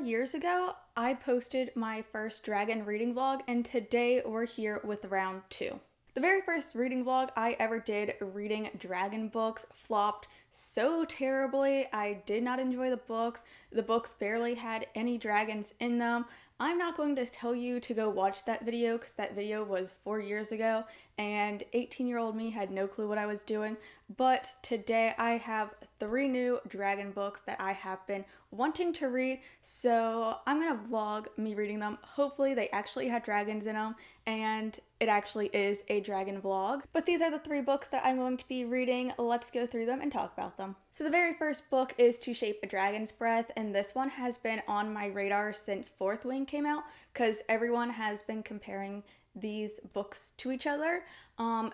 years ago, I posted my first dragon reading vlog, and today we're here with round 2. The very first reading vlog I ever did reading dragon books flopped so terribly. I did not enjoy the books. The books barely had any dragons in them. I'm not going to tell you to go watch that video because that video was 4 years ago and 18-year-old me had no clue what I was doing. But today I have 3 new dragon books that I have been wanting to read, so I'm gonna vlog me reading them. Hopefully they actually had dragons in them and it actually is a dragon vlog. But these are the 3 books that I'm going to be reading. Let's go through them and talk about them. So the very first book is To Shape a Dragon's Breath, and this one has been on my radar since Fourth Wing came out because everyone has been comparing these books to each other.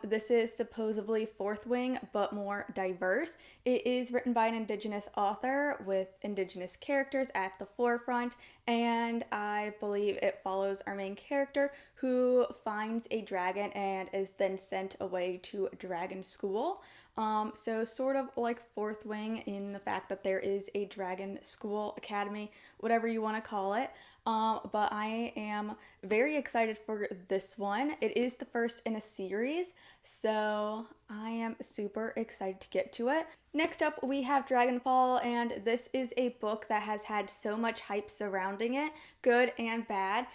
This is supposedly Fourth Wing, but more diverse. It is written by an Indigenous author with Indigenous characters at the forefront, and I believe it follows our main character who finds a dragon and is then sent away to dragon school. So sort of like Fourth Wing in the fact that there is a dragon school, academy, whatever you want to call it. But I am very excited for this one. It is the first in a series, so I am super excited to get to it. Next up, we have Dragonfall, and this is a book that has had so much hype surrounding it, good and bad.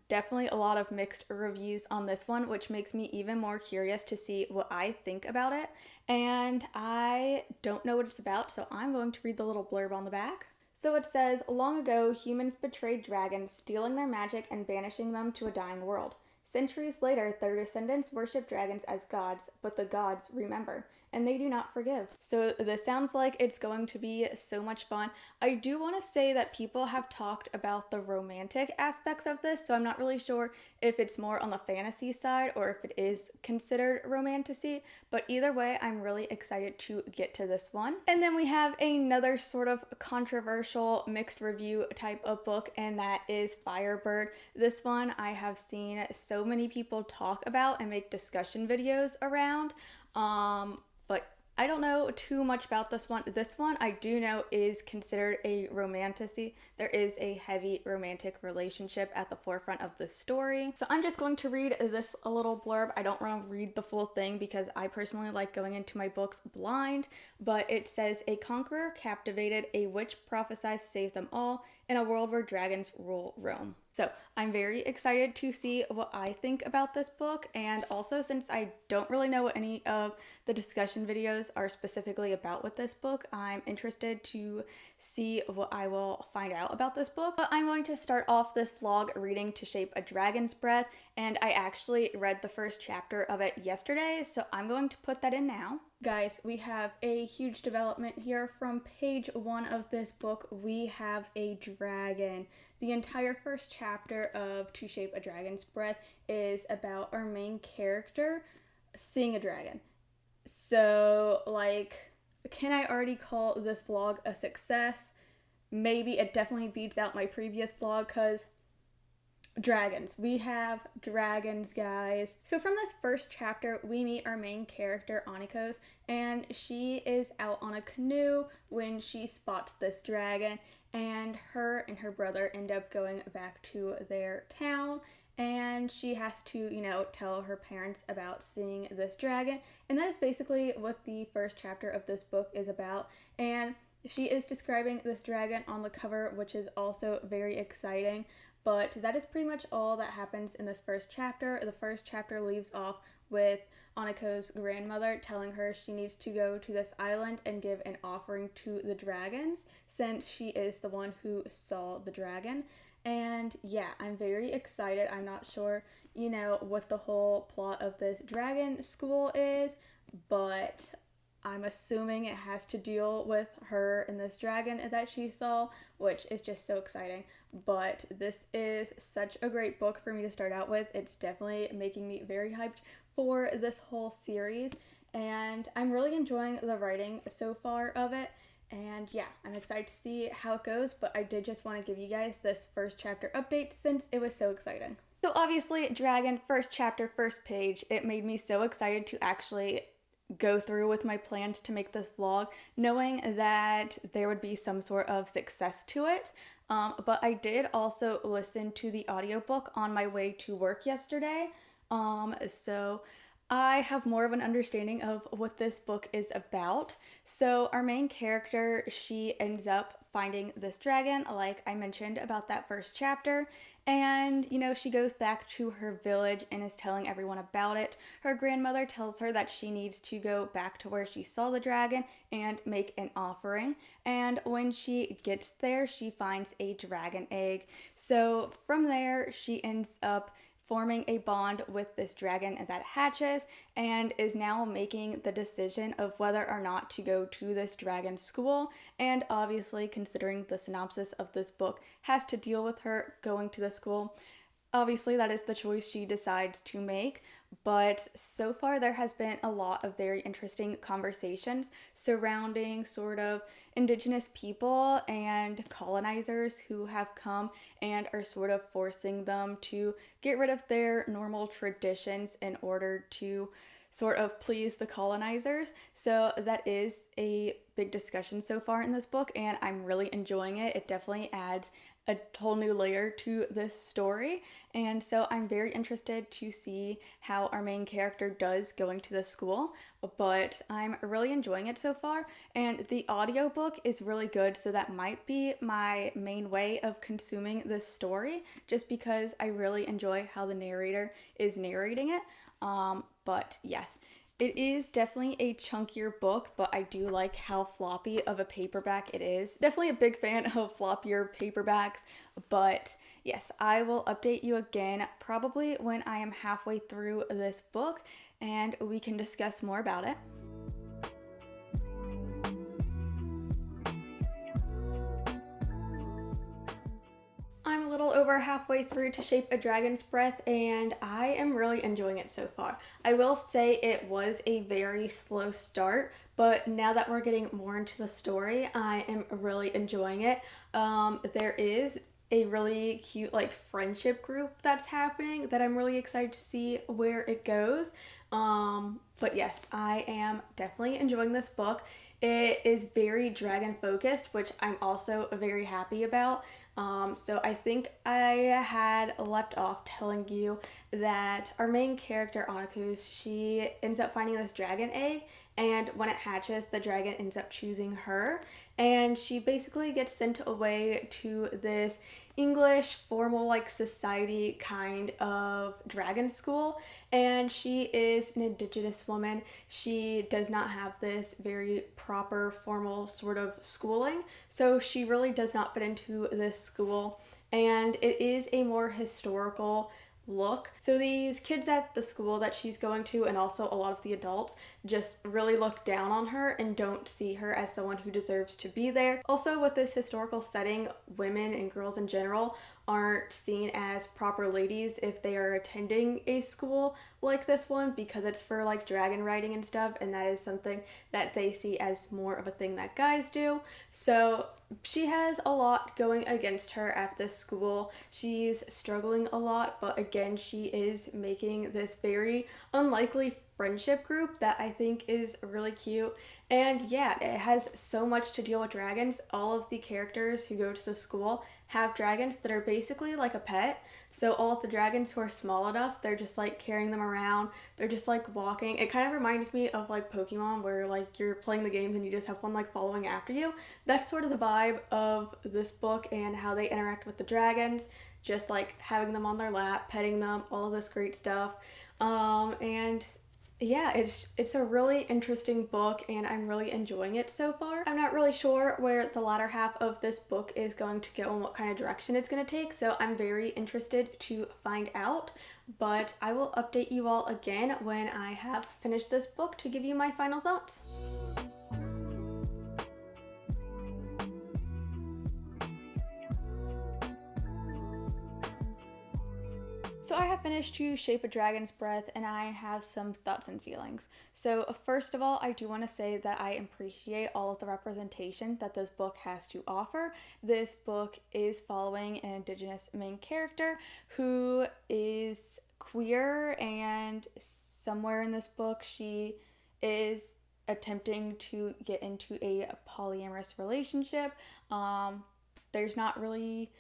Definitely a lot of mixed reviews on this one, which makes me even more curious to see what I think about it. And I don't know what it's about, so I'm going to read the little blurb on the back. So it says, long ago, humans betrayed dragons, stealing their magic and banishing them to a dying world. Centuries later, their descendants worship dragons as gods, but the gods remember, and they do not forgive. So this sounds like it's going to be so much fun. I do want to say that people have talked about the romantic aspects of this, so I'm not really sure if it's more on the fantasy side or if it is considered romantasy, but either way, I'm really excited to get to this one. And then we have another sort of controversial mixed review type of book, and that is Firebird. This one I have seen so many people talk about and make discussion videos around, but I don't know too much about this one. This one I do know is considered a romantasy. There is a heavy romantic relationship at the forefront of the story. So I'm just going to read this a little blurb. I don't want to read the full thing because I personally like going into my books blind, but it says, a conqueror captivated, a witch prophesied to save them all in a world where dragons rule Rome. So I'm very excited to see what I think about this book, and also since I don't really know what any of the discussion videos are specifically about with this book, I'm interested to see what I will find out about this book. But I'm going to start off this vlog reading To Shape a Dragon's Breath, and I actually read the first chapter of it yesterday, so I'm going to put that in now. Guys, we have a huge development here. From page 1 of this book, we have a dragon. The entire first chapter of To Shape a Dragon's Breath is about our main character seeing a dragon. So, like, can I already call this vlog a success? Maybe. It definitely beats out my previous vlog because dragons. We have dragons, guys. So from this first chapter, we meet our main character, Moniquill, and she is out on a canoe when she spots this dragon, and her brother end up going back to their town, and she has to, tell her parents about seeing this dragon, and that is basically what the first chapter of this book is about. And she is describing this dragon on the cover, which is also very exciting. But that is pretty much all that happens in this first chapter. The first chapter leaves off with Onico's grandmother telling her she needs to go to this island and give an offering to the dragons, since she is the one who saw the dragon. And yeah, I'm very excited. I'm not sure, what the whole plot of this dragon school is, but I'm assuming it has to deal with her and this dragon that she saw, which is just so exciting. But this is such a great book for me to start out with. It's definitely making me very hyped for this whole series, and I'm really enjoying the writing so far of it. And yeah, I'm excited to see how it goes, but I did just want to give you guys this first chapter update since it was so exciting. So obviously, Dragon, first chapter, first page, it made me so excited to actually go through with my plans to make this vlog, knowing that there would be some sort of success to it. But I did also listen to the audiobook on my way to work yesterday. So I have more of an understanding of what this book is about. So our main character, she ends up finding this dragon, like I mentioned about that first chapter, and she goes back to her village and is telling everyone about it. Her grandmother tells her that she needs to go back to where she saw the dragon and make an offering, and when she gets there, she finds a dragon egg. So from there, she ends up forming a bond with this dragon that hatches and is now making the decision of whether or not to go to this dragon school. And obviously, considering the synopsis of this book has to deal with her going to the school, obviously that is the choice she decides to make. But so far there has been a lot of very interesting conversations surrounding sort of indigenous people and colonizers who have come and are sort of forcing them to get rid of their normal traditions in order to sort of please the colonizers. So that is a big discussion so far in this book, and I'm really enjoying it. It definitely adds a whole new layer to this story, and so I'm very interested to see how our main character does going to the school, but I'm really enjoying it so far, and the audiobook is really good, so that might be my main way of consuming this story, just because I really enjoy how the narrator is narrating it. But yes, it is definitely a chunkier book, but I do like how floppy of a paperback it is. Definitely a big fan of floppier paperbacks, but yes, I will update you again probably when I am halfway through this book and we can discuss more about it. I'm a little over halfway through To Shape a Dragon's Breath, and I am really enjoying it so far. I will say it was a very slow start, but now that we're getting more into the story, I am really enjoying it. There is a really cute friendship group that's happening that I'm really excited to see where it goes. But yes, I am definitely enjoying this book. It is very dragon focused, which I'm also very happy about. So I think I had left off telling you that our main character, Moniquill, she ends up finding this dragon egg, and when it hatches, the dragon ends up choosing her, and she basically gets sent away to this English formal society kind of dragon school, and she is an indigenous woman. She does not have this very proper formal sort of schooling, so she really does not fit into this school, and it is a more historical look. So these kids at the school that she's going to, and also a lot of the adults, just really look down on her and don't see her as someone who deserves to be there. Also, with this historical setting, women and girls in general aren't seen as proper ladies if they are attending a school like this one, because it's for dragon riding and stuff, and that is something that they see as more of a thing that guys do. So she has a lot going against her at this school. She's struggling a lot, but again, she is making this very unlikely friendship group that I think is really cute. And yeah, it has so much to deal with dragons. All of the characters who go to the school have dragons that are basically like a pet. So all of the dragons who are small enough, they're just carrying them around. They're just walking. It kind of reminds me of Pokemon, where you're playing the games and you just have one following after you. That's sort of the vibe of this book and how they interact with the dragons. Just having them on their lap, petting them, all of this great stuff. And yeah, it's a really interesting book, and I'm really enjoying it so far. I'm not really sure where the latter half of this book is going to go and what kind of direction it's going to take, so I'm very interested to find out, but I will update you all again when I have finished this book to give you my final thoughts. So I have finished To Shape a Dragon's Breath, and I have some thoughts and feelings. So first of all, I do want to say that I appreciate all of the representation that this book has to offer. This book is following an indigenous main character who is queer, and somewhere in this book she is attempting to get into a polyamorous relationship. There's not really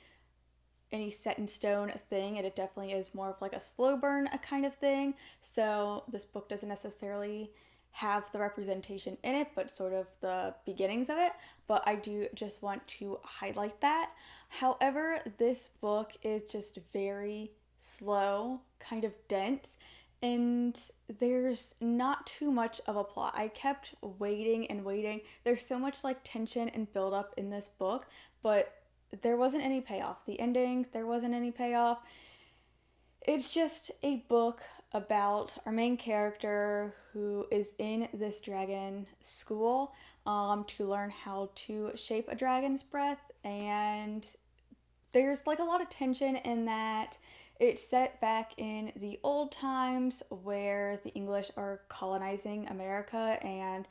any set in stone thing, and it definitely is more of like a slow burn a kind of thing. So this book doesn't necessarily have the representation in it, but sort of the beginnings of it. But I do just want to highlight that. However, this book is just very slow, kind of dense, and there's not too much of a plot. I kept waiting and waiting. There's so much like tension and build up in this book, but there wasn't any payoff. The ending, there wasn't any payoff. It's just a book about our main character who is in this dragon school to learn how to shape a dragon's breath, and there's like a lot of tension in that. It's set back in the old times where the English are colonizing America, and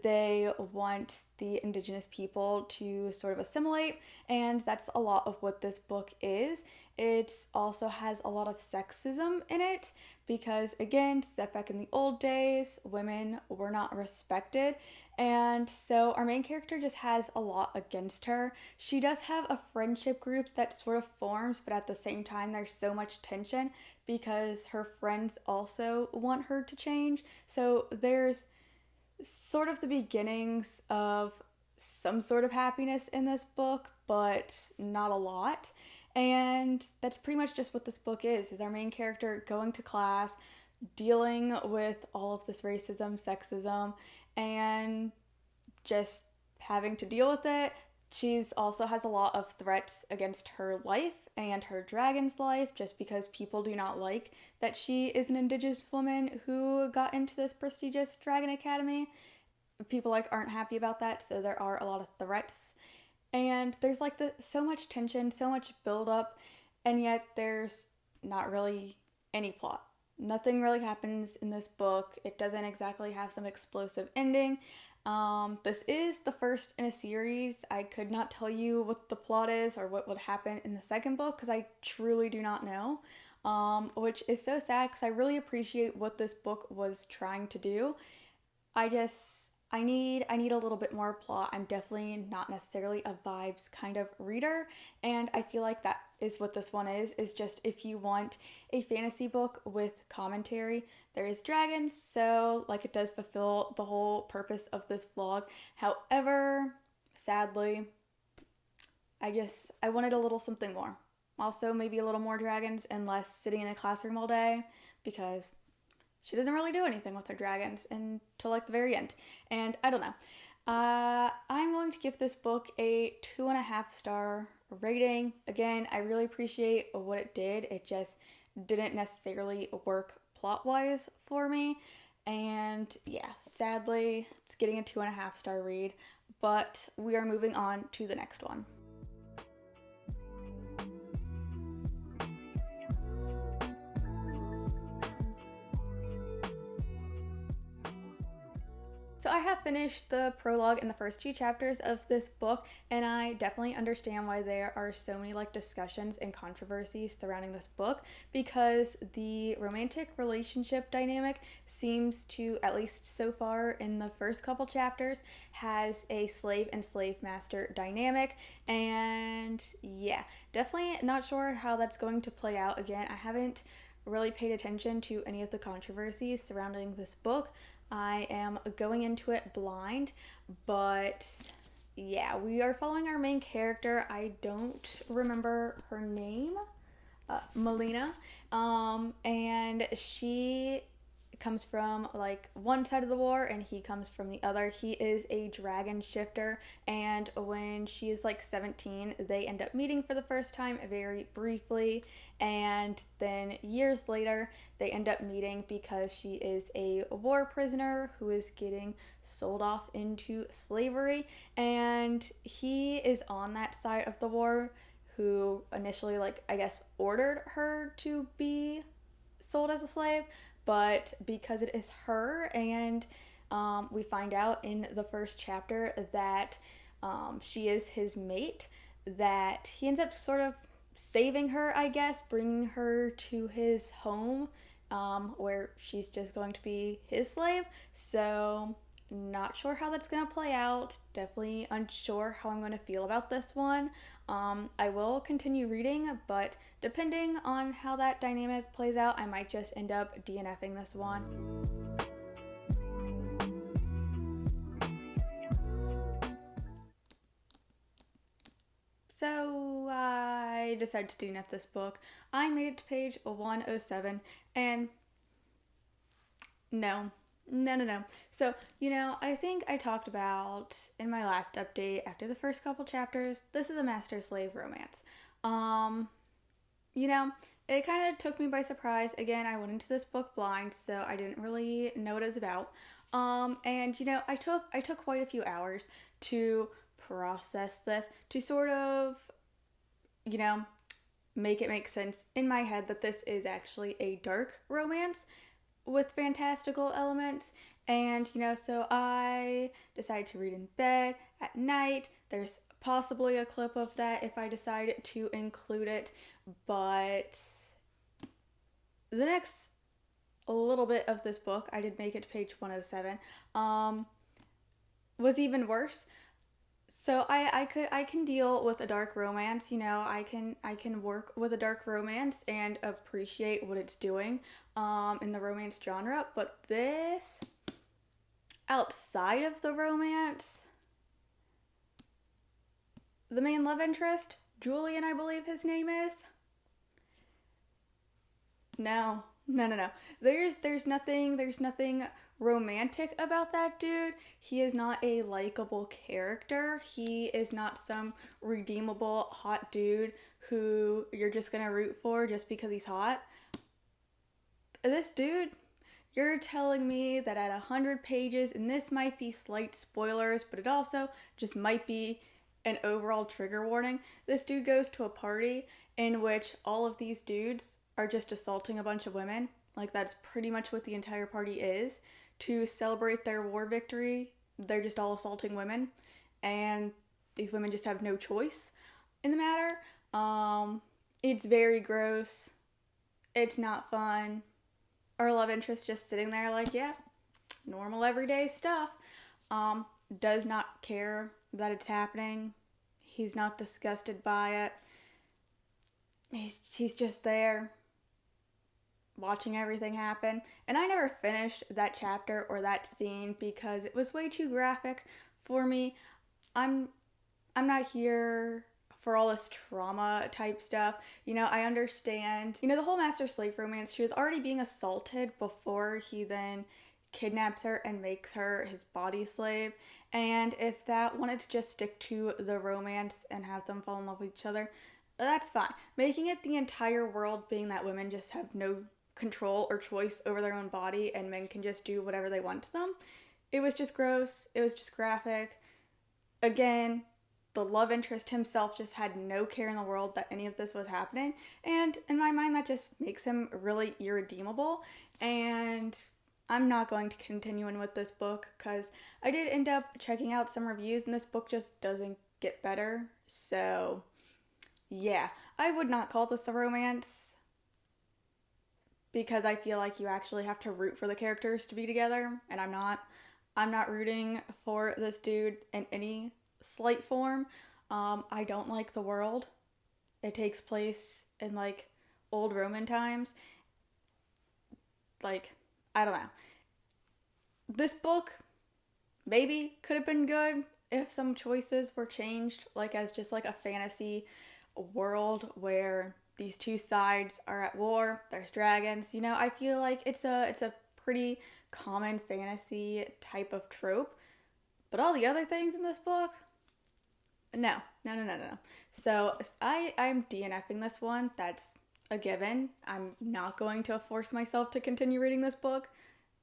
they want the indigenous people to sort of assimilate, and that's a lot of what this book is. It also has a lot of sexism in it because, again, set back in the old days, women were not respected, and so our main character just has a lot against her. She does have a friendship group that sort of forms, but at the same time there's so much tension because her friends also want her to change. So there's sort of the beginnings of some sort of happiness in this book, but not a lot. And that's pretty much just what this book is our main character going to class, dealing with all of this racism, sexism, and just having to deal with it. She's also has a lot of threats against her life and her dragon's life just because people do not like that she is an indigenous woman who got into this prestigious dragon academy. People like aren't happy about that, so there are a lot of threats. And there's like so much tension, so much build up, and yet there's not really any plot. Nothing really happens in this book. It doesn't exactly have some explosive ending. This is the first in a series. I could not tell you what the plot is or what would happen in the second book because I truly do not know, which is so sad because I really appreciate what this book was trying to do. I need a little bit more plot. I'm definitely not necessarily a vibes kind of reader, and I feel like that is what this one is just if you want a fantasy book with commentary. There is dragons, so like it does fulfill the whole purpose of this vlog. However, sadly, I wanted a little something more. Also, maybe a little more dragons and less sitting in a classroom all day because she doesn't really do anything with her dragons until like the very end. And I don't know. I'm going to give this book a 2.5 star rating. Again, I really appreciate what it did. It just didn't necessarily work plot-wise for me. And yeah, sadly, it's getting a 2.5 star read. But we are moving on to the next one. So I have finished the prologue and the first 2 chapters of this book, and I definitely understand why there are so many like discussions and controversies surrounding this book, because the romantic relationship dynamic seems to, at least so far in the first couple chapters, has a slave and slave master dynamic, and yeah, definitely not sure how that's going to play out. Again, I haven't really paid attention to any of the controversies surrounding this book. I am going into it blind, but yeah, we are following our main character. I don't remember her name, Melina, and she comes from like one side of the war and he comes from the other. He is a dragon shifter, and when she is like 17, they end up meeting for the first time very briefly, and then years later they end up meeting because she is a war prisoner who is getting sold off into slavery, and he is on that side of the war who initially, like, I guess ordered her to be sold as a slave. But because it is her, and we find out in the first chapter that she is his mate, that he ends up sort of saving her, I guess, bringing her to his home where she's just going to be his slave. So not sure how that's going to play out. Definitely unsure how I'm going to feel about this one. I will continue reading, but depending on how that dynamic plays out, I might just end up DNFing this one. So I decided to DNF this book. I made it to page 107, and no. So, I think I talked about in my last update, after the first couple chapters, this is a master-slave romance. It kind of took me by surprise. Again, I went into this book blind, so I didn't really know what it was about. I took quite a few hours to process this, to sort of, make it make sense in my head that this is actually a dark romance with fantastical elements. And so I decided to read in bed at night. There's possibly a clip of that if I decide to include it, but the next little bit of this book, I did make it to page 107, was even worse. So I can deal with a dark romance, I can work with a dark romance and appreciate what it's doing in the romance genre, but this, outside of the romance, the main love interest, Julian, I believe his name is. No. There's nothing romantic about that dude. He is not a likable character. He is not some redeemable hot dude who you're just gonna root for just because he's hot. This dude, you're telling me that at 100 pages, and this might be slight spoilers, but it also just might be an overall trigger warning, this dude goes to a party in which all of these dudes are just assaulting a bunch of women. Like, that's pretty much what the entire party is. To celebrate their war victory, they're just all assaulting women, and these women just have no choice in the matter. It's very gross. It's not fun. Our love interest just sitting there like, yeah, normal everyday stuff. Does not care that it's happening. He's not disgusted by it. He's just there watching everything happen. And I never finished that chapter or that scene because it was way too graphic for me. I'm not here for all this trauma type stuff. I understand, the whole master-slave romance, she was already being assaulted before he then kidnaps her and makes her his body slave. And if that wanted to just stick to the romance and have them fall in love with each other, that's fine. Making it the entire world being that women just have no control or choice over their own body and men can just do whatever they want to them, it was just gross. It was just graphic. Again, the love interest himself just had no care in the world that any of this was happening, and in my mind that just makes him really irredeemable. And I'm not going to continue in with this book because I did end up checking out some reviews and this book just doesn't get better. So yeah, I would not call this a romance because I feel like you actually have to root for the characters to be together, and I'm not rooting for this dude in any slight form. I don't like the world. It takes place in like old Roman times. Like, I don't know. This book maybe could have been good if some choices were changed, like as just like a fantasy world where these two sides are at war, there's dragons. I feel like it's a pretty common fantasy type of trope. But all the other things in this book, no. So I'm DNFing this one. That's a given. I'm not going to force myself to continue reading this book.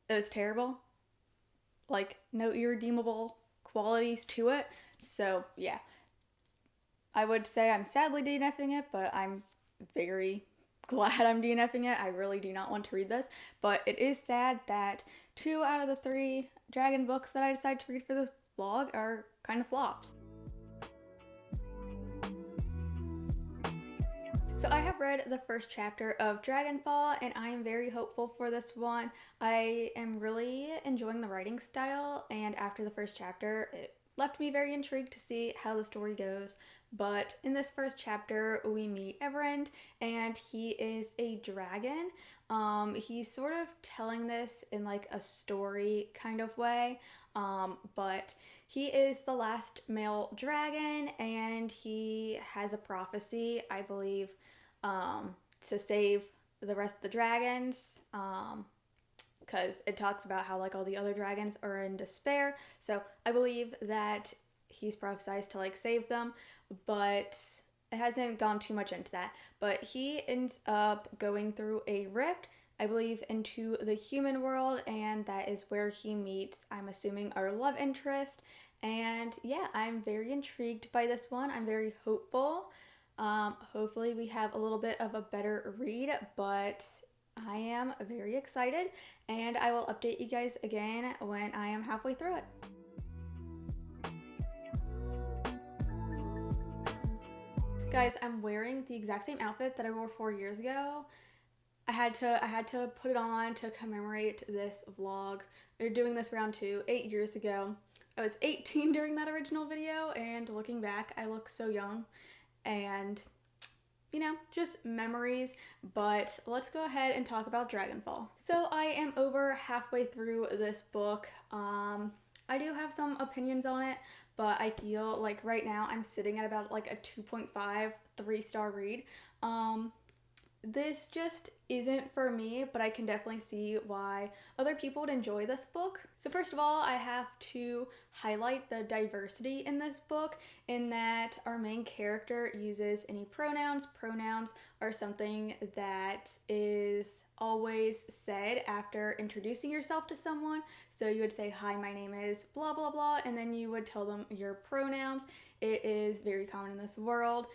It was terrible. Like, no irredeemable qualities to it. So yeah, I would say I'm sadly DNFing it, but I'm very glad I'm DNFing it. I really do not want to read this, but it is sad that 2 out of the 3 dragon books that I decided to read for this vlog are kind of flops. So I have read the first chapter of Dragonfall and I am very hopeful for this one. I am really enjoying the writing style, and after the first chapter it left me very intrigued to see how the story goes. But in this first chapter we meet Everend, and he is a dragon. He's sort of telling this in like a story kind of way, but he is the last male dragon and he has a prophecy, I believe, to save the rest of the dragons, because it talks about how like all the other dragons are in despair. So I believe that he's prophesized to like save them, but it hasn't gone too much into that. But he ends up going through a rift, I believe, into the human world, and that is where he meets, I'm assuming, our love interest. And yeah, I'm very intrigued by this one. I'm very hopeful. Hopefully we have a little bit of a better read, but I am very excited, and I will update you guys again when I am halfway through it. Guys, I'm wearing the exact same outfit that I wore 4 years ago. I had to put it on to commemorate this vlog. We're doing this round 2 8 years ago. I was 18 during that original video, and looking back, I look so young. And, you know, just memories. But let's go ahead and talk about Dragonfall. So I am over halfway through this book. I do have some opinions on it, but I feel like right now I'm sitting at about like a 2.5, 3-star read. This just isn't for me, but I can definitely see why other people would enjoy this book. So first of all, I have to highlight the diversity in this book, in that our main character uses any pronouns. Pronouns are something that is always said after introducing yourself to someone. So you would say, "Hi, my name is blah blah blah," and then you would tell them your pronouns. It is very common in this world.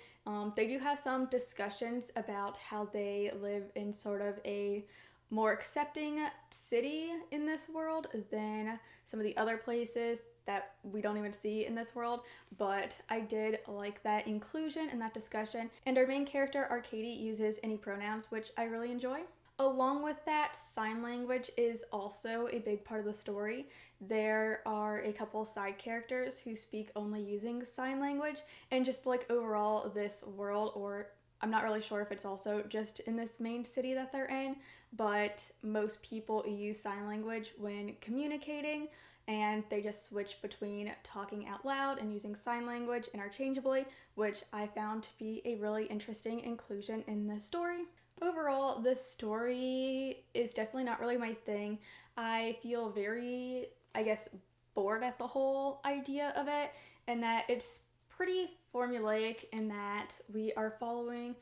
They do have some discussions about how they live in sort of a more accepting city in this world than some of the other places that we don't even see in this world, but I did like that inclusion and that discussion. And our main character, Arcady, uses any pronouns, which I really enjoy. Along with that, sign language is also a big part of the story. There are a couple side characters who speak only using sign language, and just like overall this world, or I'm not really sure if it's also just in this main city that they're in, but most people use sign language when communicating, and they just switch between talking out loud and using sign language interchangeably, which I found to be a really interesting inclusion in the story. Overall, this story is definitely not really my thing. I feel very, I guess, bored at the whole idea of it, and that it's pretty formulaic in that we are following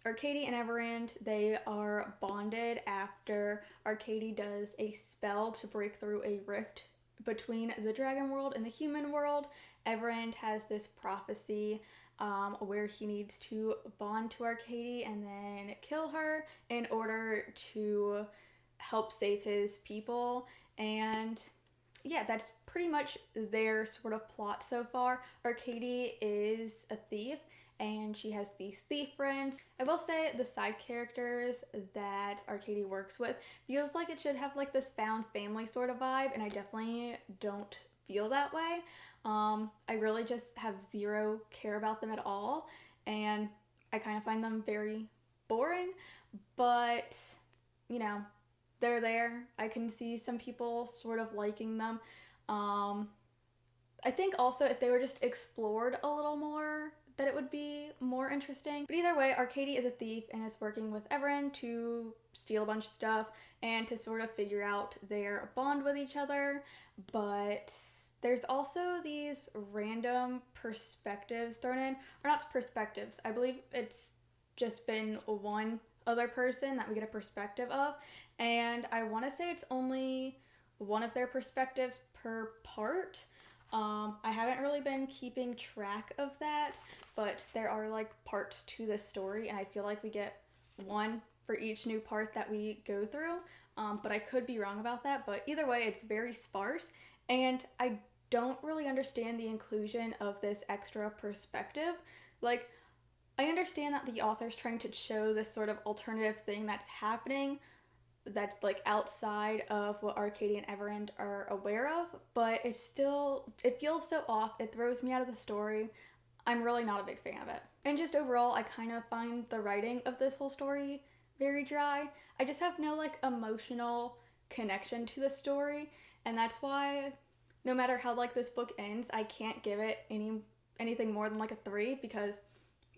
Arcady and Everend. They are bonded after Arcady does a spell to break through a rift between the dragon world and the human world. Everend has this prophecy where he needs to bond to Arcady and then kill her in order to help save his people. And yeah, that's pretty much their sort of plot so far. Arcady is a thief, and she has these thief friends. I will say the side characters that Arcady works with feels like it should have like this found family sort of vibe, and I definitely don't feel that way. I really just have zero care about them at all, and I kind of find them very boring, but you know, they're there. I can see some people sort of liking them. I think also if they were just explored a little more, that it would be more interesting. But either way, Arcady is a thief and is working with Everend to steal a bunch of stuff and to sort of figure out their bond with each other. But there's also these random perspectives thrown in, or not perspectives, I believe it's just been one other person that we get a perspective of, and I want to say it's only one of their perspectives per part. I haven't really been keeping track of that, but there are like parts to this story, and I feel like we get one for each new part that we go through, but I could be wrong about that. But either way, it's very sparse, and I don't really understand the inclusion of this extra perspective. Like, I understand that the author's trying to show this sort of alternative thing that's happening that's like outside of what Arcadia and Everend are aware of, but it feels so off. It throws me out of the story. I'm really not a big fan of it. And just overall, I kind of find the writing of this whole story very dry. I just have no like emotional connection to the story, and that's why no matter how like this book ends, I can't give it anything more than like a 3 because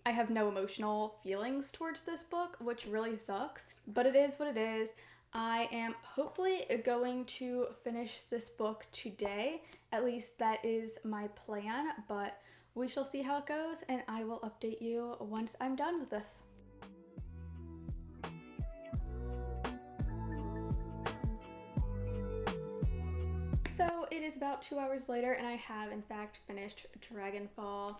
I have no emotional feelings towards this book, which really sucks. But it is what it is. I am hopefully going to finish this book today. At least that is my plan, but we shall see how it goes, and I will update you once I'm done with this. So it is about 2 hours later, and I have in fact finished Dragonfall.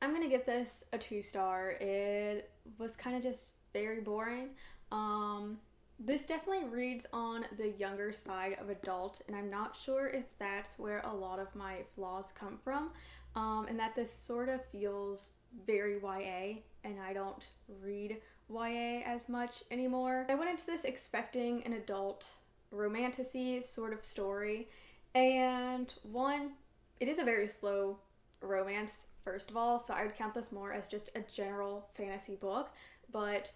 I'm gonna give this a 2-star. It was kind of just very boring. This definitely reads on the younger side of adult, and I'm not sure if that's where a lot of my flaws come from, and that this sort of feels very YA, and I don't read YA as much anymore. I went into this expecting an adult romantasy sort of story, and one, it is a very slow romance first of all, so I would count this more as just a general fantasy book, but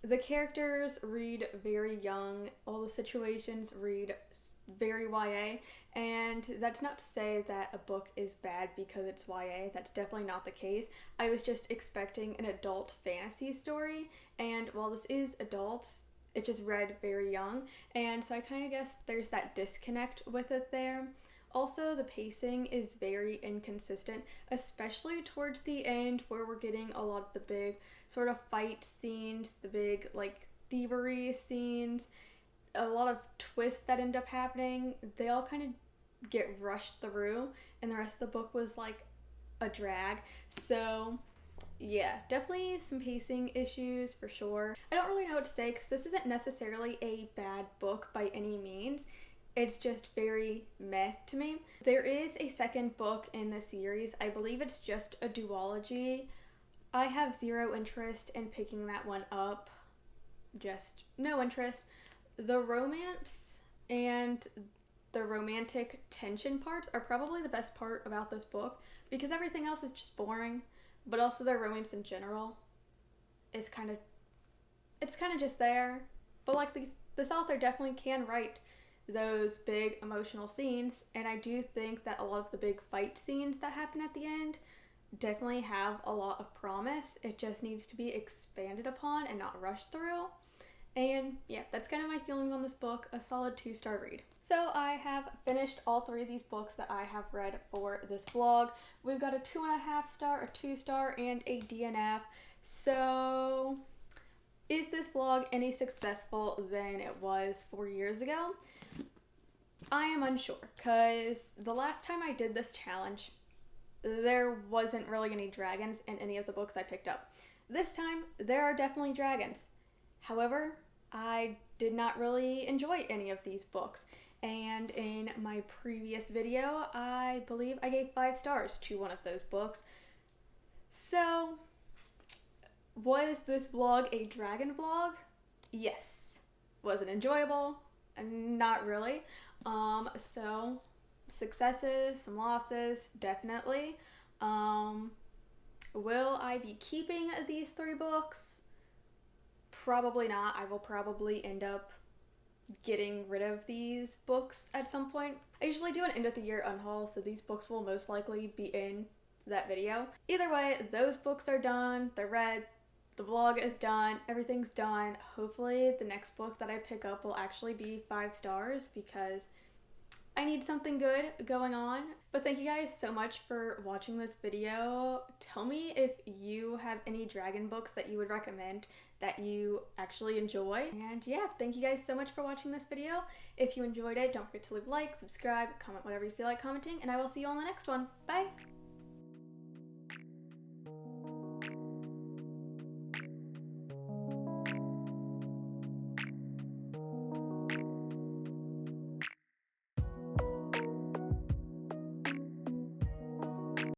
the characters read very young, all the situations read very YA, and that's not to say that a book is bad because it's YA. That's definitely not the case. I was just expecting an adult fantasy story, and while this is adult, it just read very young, and so I kind of guess there's that disconnect with it there. Also, the pacing is very inconsistent, especially towards the end where we're getting a lot of the big sort of fight scenes, the big like thievery scenes, a lot of twists that end up happening. They all kind of get rushed through, and the rest of the book was like a drag. So yeah, definitely some pacing issues for sure. I don't really know what to say because this isn't necessarily a bad book by any means. It's just very meh to me. There is a second book in the series. I believe it's just a duology. I have zero interest in picking that one up. Just no interest. The romance and the romantic tension parts are probably the best part about this book because everything else is just boring, but also the romance in general is kind of just there. But like this author definitely can write those big emotional scenes, and I do think that a lot of the big fight scenes that happen at the end definitely have a lot of promise. It just needs to be expanded upon and not rushed through. And yeah, that's kind of my feelings on this book. A solid 2-star read. So I have finished all 3 of these books that I have read for this vlog. We've got a 2.5 star, a 2-star, and a DNF. So is this vlog any successful than it was 4 years ago? I am unsure, because the last time I did this challenge, there wasn't really any dragons in any of the books I picked up. This time, there are definitely dragons. However, I did not really enjoy any of these books, and in my previous video, I believe I gave 5 stars to one of those books. So, was this vlog a dragon vlog? Yes. Was it enjoyable? Not really. So successes, some losses, definitely. Will I be keeping these 3 books? Probably not. I will probably end up getting rid of these books at some point. I usually do an end of the year unhaul, so these books will most likely be in that video. Either way, those books are done, they're read, the vlog is done, everything's done. Hopefully the next book that I pick up will actually be 5 stars because I need something good going on. But thank you guys so much for watching this video. Tell me if you have any dragon books that you would recommend that you actually enjoy. And yeah, thank you guys so much for watching this video. If you enjoyed it, don't forget to leave a like, subscribe, comment whatever you feel like commenting, and I will see you on the next one. Bye!